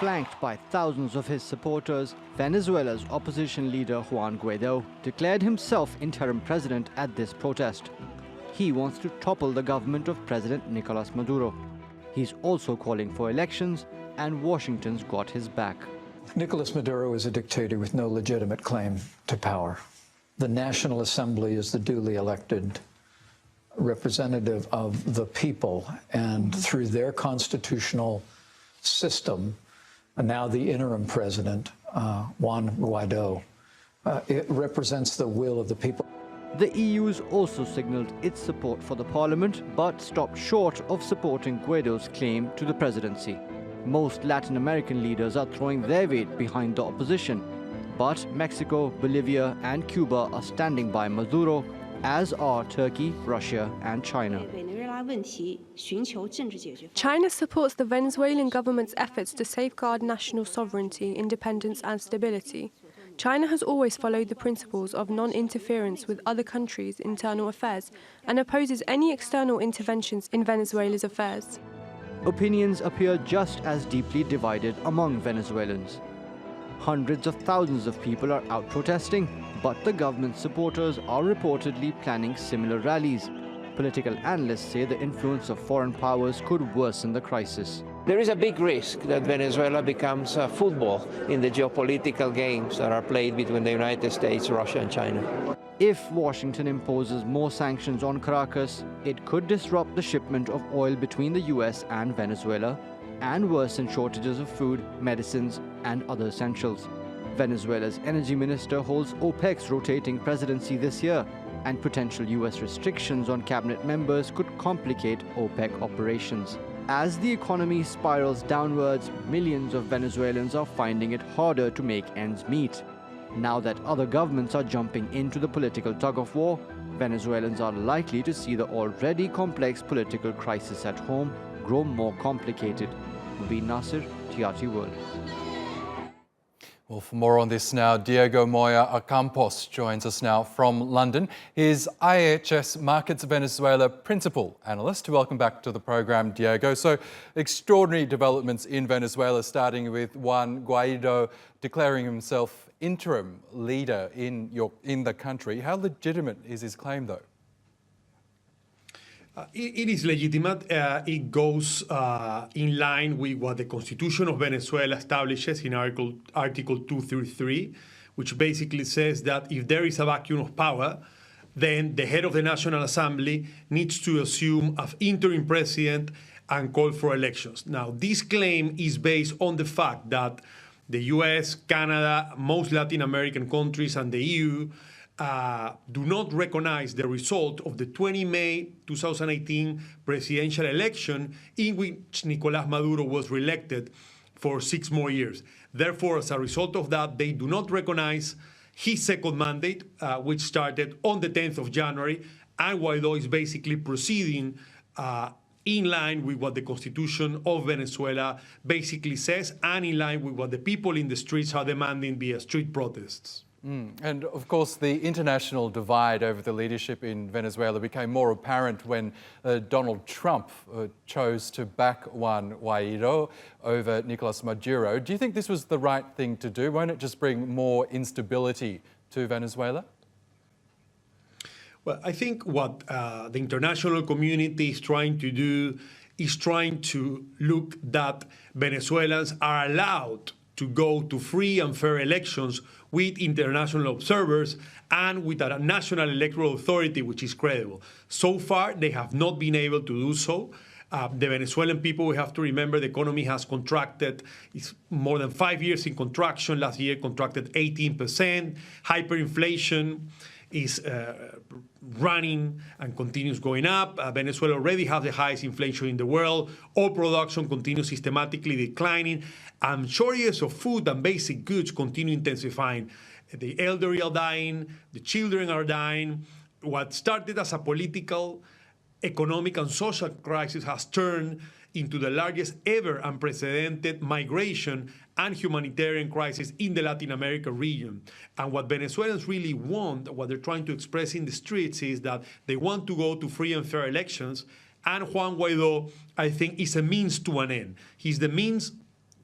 Flanked by thousands of his supporters, Venezuela's opposition leader Juan Guaido declared himself interim president at this protest. He wants to topple the government of President Nicolas Maduro. He's also calling for elections, and Washington's got his back. Nicolas Maduro is a dictator with no legitimate claim to power. The National Assembly is the duly elected representative of the people, and through their constitutional system, now the interim president, Juan Guaido, it represents the will of the people. The EU's also signaled its support for the parliament, but stopped short of supporting Guaido's claim to the presidency. Most Latin American leaders are throwing their weight behind the opposition, but Mexico, Bolivia and Cuba are standing by Maduro, as are Turkey, Russia and China. China supports the Venezuelan government's efforts to safeguard national sovereignty, independence and stability. China has always followed the principles of non-interference with other countries' internal affairs and opposes any external interventions in Venezuela's affairs. Opinions appear just as deeply divided among Venezuelans. Hundreds of thousands of people are out protesting, but the government supporters are reportedly planning similar rallies. Political analysts say the influence of foreign powers could worsen the crisis. There is a big risk that Venezuela becomes football in the geopolitical games that are played between the United States, Russia and China. If Washington imposes more sanctions on Caracas, it could disrupt the shipment of oil between the US and Venezuela and worsen shortages of food, medicines and other essentials. Venezuela's energy minister holds OPEC's rotating presidency this year, and potential US restrictions on cabinet members could complicate OPEC operations. As the economy spirals downwards, millions of Venezuelans are finding it harder to make ends meet. Now that other governments are jumping into the political tug-of-war, Venezuelans are likely to see the already complex political crisis at home grow more complicated. Mobin Nasir, TRT World. Well, for more on this now, Diego Moya-Ocampos joins us now from London. He's IHS Markit's Venezuela Principal Analyst. Welcome back to the program, Diego. So, extraordinary developments in Venezuela, starting with Juan Guaido declaring himself interim leader in the country. How legitimate is his claim, though? It is legitimate. It goes in line with what the Constitution of Venezuela establishes in Article 233, which basically says that if there is a vacuum of power, then the head of the National Assembly needs to assume as interim president and call for elections. Now, this claim is based on the fact that the US, Canada, most Latin American countries, and the EU do not recognize the result of the 20 May 2018 presidential election in which Nicolas Maduro was reelected for 6 more years. Therefore, as a result of that, they do not recognize his second mandate, which started on the 10th of January, and Guaido is basically proceeding in line with what the Constitution of Venezuela basically says, and in line with what the people in the streets are demanding via street protests. And of course, the international divide over the leadership in Venezuela became more apparent when Donald Trump chose to back Juan Guaido over Nicolas Maduro. Do you think this was the right thing to do? Won't it just bring more instability to Venezuela? Well, I think what the international community is trying to do is trying to look that Venezuelans are allowed to go to free and fair elections with international observers and with a national electoral authority which is credible. So far, they have not been able to do so. The Venezuelan people, we have to remember, the economy has contracted. It's more than 5 years in contraction. Last year, contracted 18%. Hyperinflation is running and continues going up. Venezuela already has the highest inflation in the world. Oil production continues systematically declining. And shortages of food and basic goods continue intensifying. The elderly are dying. The children are dying. What started as a political, economic, and social crisis has turned into the largest ever unprecedented migration and humanitarian crisis in the Latin America region. And what Venezuelans really want, what they're trying to express in the streets, is that they want to go to free and fair elections. And Juan Guaido, I think, is a means to an end. He's the means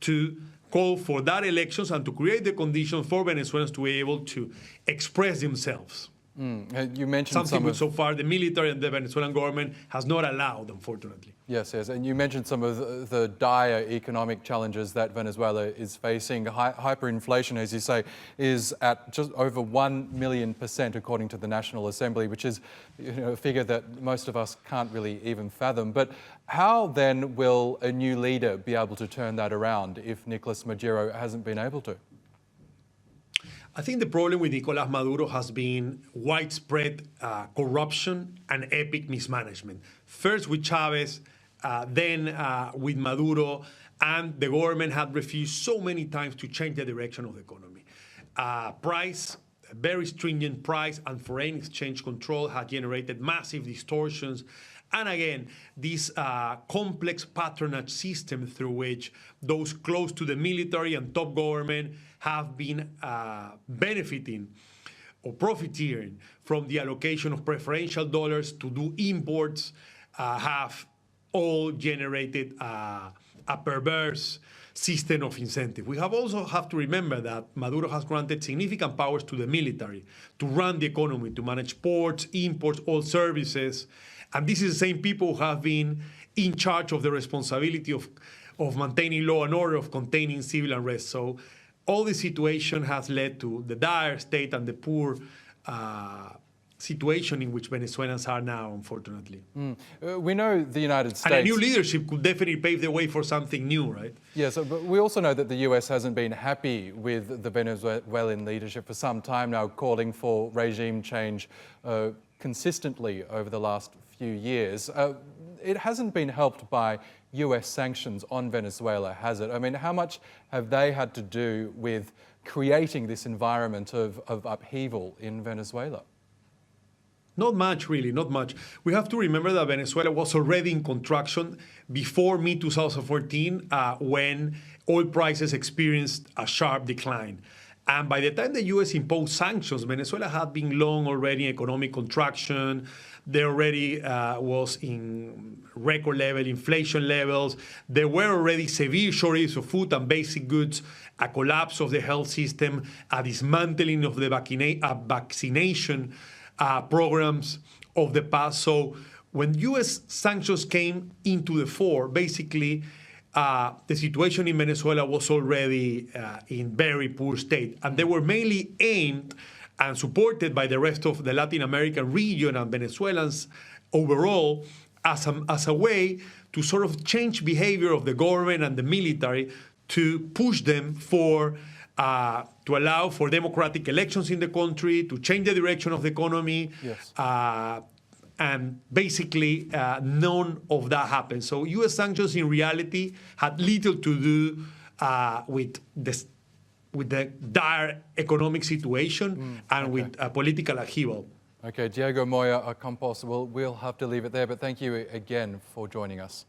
to call for that elections and to create the conditions for Venezuelans to be able to express themselves. You mentioned something which so far the military and the Venezuelan government has not allowed, unfortunately. Yes, and you mentioned some of the dire economic challenges that Venezuela is facing. Hyperinflation, as you say, is at just over 1 million% according to the National Assembly, which is a figure that most of us can't really even fathom. But how then will a new leader be able to turn that around if Nicolas Maduro hasn't been able to? I think the problem with Nicolas Maduro has been widespread corruption and epic mismanagement. First with Chavez, then with Maduro, and the government had refused so many times to change the direction of the economy. Very stringent price and foreign exchange control had generated massive distortions. And again, this complex patronage system through which those close to the military and top government have been benefiting or profiteering from the allocation of preferential dollars to do imports have all generated a perverse system of incentive. We also have to remember that Maduro has granted significant powers to the military to run the economy, to manage ports, imports, all services. And this is the same people who have been in charge of the responsibility of maintaining law and order, of containing civil unrest. So all this situation has led to the dire state and the poor situation in which Venezuelans are now, unfortunately. We know the United States... And a new leadership could definitely pave the way for something new, right? Yes, but we also know that the US hasn't been happy with the Venezuelan leadership for some time now, calling for regime change consistently over the last few years. It hasn't been helped by US sanctions on Venezuela, has it? I mean, how much have they had to do with creating this environment of upheaval in Venezuela? Not much, really, not much. We have to remember that Venezuela was already in contraction before mid-2014 when oil prices experienced a sharp decline. And by the time the U.S. imposed sanctions, Venezuela had been long already in economic contraction. There already was in record level inflation levels. There were already severe shortages of food and basic goods, a collapse of the health system, a dismantling of the vaccination programs of the past. So when U.S. sanctions came into the fore, basically the situation in Venezuela was already in very poor state. And they were mainly aimed and supported by the rest of the Latin American region and Venezuelans overall as a way to sort of change behavior of the government and the military to push them for to allow for democratic elections in the country, to change the direction of the economy. Yes. And basically, none of that happened. So U.S. sanctions, in reality, had little to do with the dire economic situation and with political upheaval. Okay, Diego Moya-Ocampos, we'll have to leave it there, but thank you again for joining us.